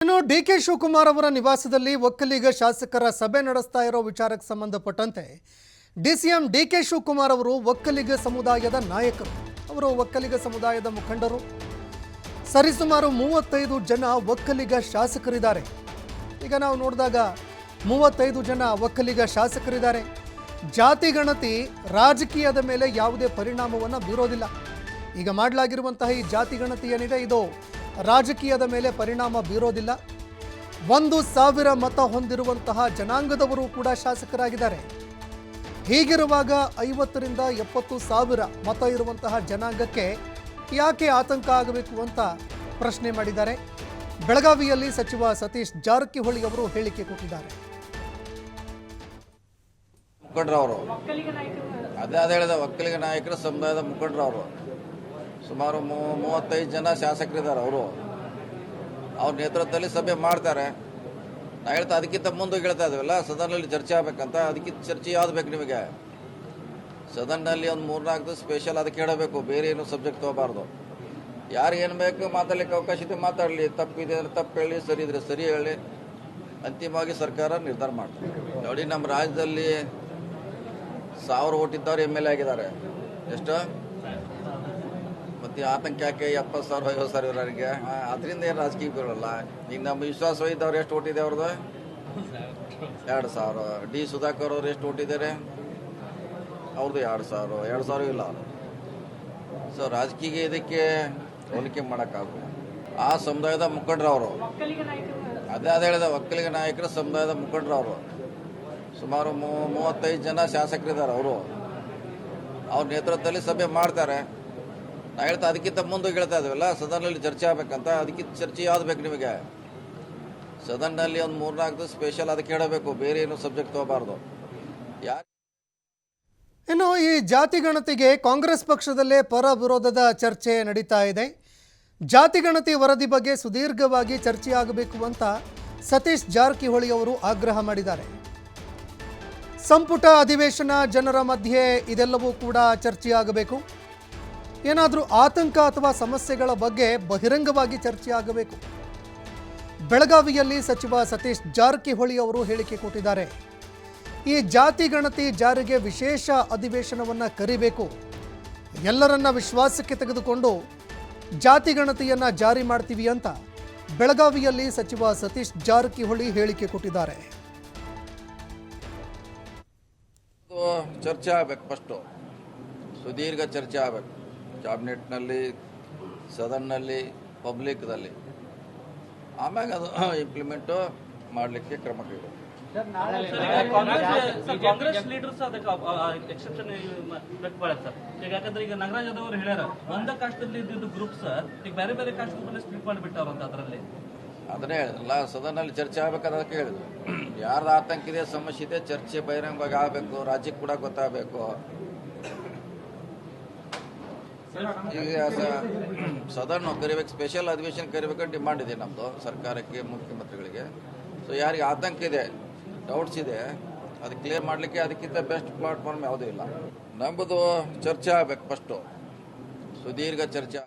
ಇನ್ನು ಡಿಕೆ ಶಿವಕುಮಾರ್ ಅವರ ನಿವಾಸದಲ್ಲಿ ಒಕ್ಕಲಿಗ ಶಾಸಕರ ಸಭೆ ನಡೆಸ್ತಾ ಇರೋ ವಿಚಾರಕ್ಕೆ ಸಂಬಂಧಪಟ್ಟಂತೆ ಡಿಸಿಎಂ ಡಿಕೆ ಶಿವಕುಮಾರ್ ಅವರು ಒಕ್ಕಲಿಗ ಸಮುದಾಯದ ನಾಯಕರು, ಅವರು ಒಕ್ಕಲಿಗ ಸಮುದಾಯದ ಮುಖಂಡರು. ಸರಿಸುಮಾರು 35 ಜನ ಒಕ್ಕಲಿಗ ಶಾಸಕರಿದ್ದಾರೆ. ಈಗ ನಾವು ನೋಡಿದಾಗ 35 ಜನ ಒಕ್ಕಲಿಗ ಶಾಸಕರಿದ್ದಾರೆ. ಜಾತಿ ಗಣತಿ ರಾಜಕೀಯದ ಮೇಲೆ ಯಾವುದೇ ಪರಿಣಾಮವನ್ನು ಬೀರೋದಿಲ್ಲ. ಈಗ ಮಾಡಲಾಗಿರುವಂತಹ ಈ ಜಾತಿ ಗಣತಿ ಏನಿದೆ ಇದು ರಾಜಕೀಯದ ಮೇಲೆ ಪರಿಣಾಮ ಬೀರೋದಿಲ್ಲ. 1,000 ಮತ ಹೊಂದಿರುವಂತಹ ಜನಾಂಗದವರು ಕೂಡ ಶಾಸಕರಾಗಿದ್ದಾರೆ. ಹೀಗಿರುವಾಗ 50 ರಿಂದ 70 ಸಾವಿರ ಮತ ಇರುವಂತಹ ಜನಾಂಗಕ್ಕೆ ಯಾಕೆ ಆತಂಕ ಆಗಬೇಕು ಅಂತ ಪ್ರಶ್ನೆ ಮಾಡಿದ್ದಾರೆ. ಬೆಳಗಾವಿಯಲ್ಲಿ ಸಚಿವ ಸತೀಶ್ ಜಾರಕಿಹೊಳಿ ಅವರು ಹೇಳಿಕೆ ಕೊಟ್ಟಿದ್ದಾರೆ. ಮುಖಂಡರವರು ಅದೇ ಹೇಳಿದ ಒಕ್ಕಲಿಗ ನಾಯಕರ ಸಮುದಾಯದ ಮುಖಂಡರವರು ಸುಮಾರು 35 ಜನ ಶಾಸಕರಿದ್ದಾರೆ. ಅವ್ರ ನೇತೃತ್ವದಲ್ಲಿ ಸಭೆ ಮಾಡ್ತಾರೆ. ನಾ ಹೇಳ್ತಾ ಅದಕ್ಕಿಂತ ಮುಂದೆ ಹೇಳ್ತಾ ಇದ್ದೀವಲ್ಲ, ಸದನ್ನಲ್ಲಿ ಚರ್ಚೆ ಆಗಬೇಕಂತ. ಅದಕ್ಕಿಂತ ಚರ್ಚೆ ಯಾವ್ದು ಬೇಕು ನಿಮಗೆ? ಸದನ್ನಲ್ಲಿ ಒಂದು 3-4 ದಿವಸ ಸ್ಪೆಷಲ್ ಅದಕ್ಕೆ ಹೇಳಬೇಕು, ಬೇರೆ ಏನು ಸಬ್ಜೆಕ್ಟ್ ತೊಗೋಬಾರ್ದು. ಯಾರು ಏನು ಬೇಕು ಮಾತಾಡಲಿಕ್ಕೆ ಅವಕಾಶ ಇದೆ ಮಾತಾಡಲಿ, ತಪ್ಪಿದೆ ಅಂದರೆ ತಪ್ಪು ಹೇಳಿ, ಸರಿ ಇದ್ರೆ ಸರಿ ಹೇಳಿ. ಅಂತಿಮವಾಗಿ ಸರ್ಕಾರ ನಿರ್ಧಾರ ಮಾಡ್ತಾರೆ. ನೋಡಿ, ನಮ್ಮ ರಾಜ್ಯದಲ್ಲಿ 1000 ಓಟ್ ಇದ್ದವ್ರು MLA ಆಗಿದ್ದಾರೆ. ಎಷ್ಟು? ಮತ್ತು ಆತಂಕ ಯಾಕೆ 70,000 50,000 ಇವರಿಗೆ? ಅದರಿಂದ ಏನು ರಾಜಕೀಯ ಬರೋಲ್ಲ. ಈಗ ನಮ್ಮ ವಿಶ್ವಾಸ ಇದ್ದವ್ರು ಎಷ್ಟು ಓಟ್ ಇದೆ ಅವ್ರದ್ದು? 2,000. ಡಿ ಸುಧಾಕರ್ ಅವ್ರು ಎಷ್ಟು ಓಟ್ ಇದ್ದಾರೆ? ಅವ್ರದ್ದು 2,000 ಇಲ್ಲ. ಸೊ ರಾಜಕೀಯ ಇದಕ್ಕೆ ಹೋಲಿಕೆ ಮಾಡೋಕ್ಕಾಗಲ್ಲ. ಆ ಸಮುದಾಯದ ಮುಖಂಡರವರು ಅದೇ ಹೇಳಿದ ಒಕ್ಕಲಿಗ ನಾಯಕರ ಸಮುದಾಯದ ಮುಖಂಡರವರು ಸುಮಾರು 35 ಜನ ಶಾಸಕರಿದ್ದಾರೆ. ಅವ್ರ ನೇತೃತ್ವದಲ್ಲಿ ಸಭೆ ಮಾಡ್ತಾರೆ. ನಾ ಹೇಳ್ತಾ ಅದಕ್ಕಿಂತ ಮುಂದೆ ಹೇಳ್ತಾ ಇದ್ದೀವಲ್ಲ, ಸದನ್ನಲ್ಲಿ ಚರ್ಚೆ ಆಗಬೇಕಂತ. ಅದಕ್ಕಿಂತ ಚರ್ಚೆ ಯಾವ್ದು ಬೇಕು ನಿಮಗೆ? ಸದನ್ನಲ್ಲಿ ಒಂದು 3-4 ದಿವಸ ಸ್ಪೆಷಲ್ ಅದಕ್ಕೆ ಹೇಳಬೇಕು, ಬೇರೆ ಏನು ಸಬ್ಜೆಕ್ಟ್ ತೊಗೋಬಾರ್ದು. ಇನ್ನು ಈ ಜಾತಿ ಗಣತಿಗೆ ಕಾಂಗ್ರೆಸ್ ಪಕ್ಷದಲ್ಲೇ ಪರ ವಿರೋಧದ ಚರ್ಚೆ ನಡೀತಾ ಇದೆ. ಜಾತಿ ಗಣತಿ ವರದಿ ಬಗ್ಗೆ ಸುದೀರ್ಘವಾಗಿ ಚರ್ಚೆ ಆಗಬೇಕು ಅಂತ ಸತೀಶ್ ಜಾರಕಿಹೊಳಿ ಅವರು ಆಗ್ರಹ ಮಾಡಿದ್ದಾರೆ. ಸಂಪುಟ ಅಧಿವೇಶನ, ಜನರ ಮಧ್ಯೆ ಇದೆಲ್ಲವೂ ಕೂಡ ಚರ್ಚೆಯಾಗಬೇಕು. ಏನಾದರೂ ಆತಂಕ ಅಥವಾ ಸಮಸ್ಯೆಗಳ ಬಗ್ಗೆ ಬಹಿರಂಗವಾಗಿ ಚರ್ಚೆ ಆಗಬೇಕು. ಬೆಳಗಾವಿಯಲ್ಲಿ ಸಚಿವ ಸತೀಶ್ ಜಾರಕಿಹೊಳಿ ಅವರು ಹೇಳಿಕೆ ಕೊಟ್ಟಿದ್ದಾರೆ. ಈ ಜಾತಿ ಗಣತಿ ಜಾರಿಗೆ ವಿಶೇಷ ಅಧಿವೇಶನವನ್ನು ಕರಿಬೇಕು, ಎಲ್ಲರನ್ನ ವಿಶ್ವಾಸಕ್ಕೆ ತೆಗೆದುಕೊಂಡು ಜಾತಿ ಗಣತಿಯನ್ನು ಜಾರಿ ಮಾಡ್ತೀವಿ ಅಂತ ಬೆಳಗಾವಿಯಲ್ಲಿ ಸಚಿವ ಸತೀಶ್ ಜಾರಕಿಹೊಳಿ ಹೇಳಿಕೆ ಕೊಟ್ಟಿದ್ದಾರೆ. ಚರ್ಚೆ ಆಗಬೇಕು, ಫಸ್ಟು ಸುದೀರ್ಘ ಚರ್ಚೆ ಆಗಬೇಕು. ಕ್ಯಾಬಿನೆಟ್ನಲ್ಲಿ, ಸದನ್ನಲ್ಲಿ, ಪಬ್ಲಿಕ್ದಲ್ಲಿ. ಆಮ್ಯಾಗ ಅದು ಇಂಪ್ಲಿಮೆಂಟು ಮಾಡಲಿಕ್ಕೆ ಕ್ರಮ ಕೈಗೊಳ್ಳಿ. ಕಾಂಗ್ರೆಸ್ ಲೀಡರ್ಸ್ ಅದಕ್ಕೆ ಎಕ್ಸೆಪ್ಷನ್ ವ್ಯಕ್ತಪಡಿಸ್ತಾರೆ. ಈಗ ಯಾಕಂದ್ರೆ ಈಗ ನಾಗರಾಜ್ ಅವರು ಹೇಳ್ಯಾರ, ಒಂದ ಕಾಸ್ಟಲ್ಲಿ ಇದ್ದಿದ್ದು ಗ್ರೂಪ್ ಸರ್ ಈಗ ಬೇರೆ ಬೇರೆ ಕಾಸ್ಟ್ ಸ್ಪ್ಲಿಟ್ ಮಾಡಿಬಿಟ್ಟವ್ರಂತ. ಅದರಲ್ಲಿ ಅದನ್ನೇ ಹೇಳಿದ್ರಲ್ಲ, ಸದನಲ್ಲಿ ಚರ್ಚೆ ಆಗ್ಬೇಕಾದ್ರೆ ಅದಕ್ಕೆ ಹೇಳಿದ್ರು. ಯಾರ್ದು ಆತಂಕ ಇದೆ, ಸಮಸ್ಯೆ ಇದೆ, ಚರ್ಚೆ ಬಹಿರಂಗವಾಗಿ ಆಗಬೇಕು, ರಾಜ್ಯಕ್ಕೆ ಕೂಡ ಗೊತ್ತಾಗಬೇಕು. ಈಗ ಸದನ ಕರಿಬೇಕು, ಸ್ಪೆಷಲ್ ಅಧಿವೇಶನ ಕರಿಬೇಕಂತ ಡಿಮಾಂಡ್ ಇದೆ ನಮ್ಮದು ಸರ್ಕಾರಕ್ಕೆ, ಮುಖ್ಯಮಂತ್ರಿಗಳಿಗೆ. ಸೊ ಯಾರಿಗೆ ಆತಂಕ ಇದೆ, ಡೌಟ್ಸ್ ಇದೆ, ಅದು ಕ್ಲಿಯರ್ ಮಾಡಲಿಕ್ಕೆ ಅದಕ್ಕಿಂತ ಬೆಸ್ಟ್ ಪ್ಲಾಟ್ಫಾರ್ಮ್ ಯಾವುದೂ ಇಲ್ಲ. ನಮ್ಮದು ಚರ್ಚೆ ಆಗಬೇಕು, ಫಸ್ಟು ಸುದೀರ್ಘ ಚರ್ಚೆ.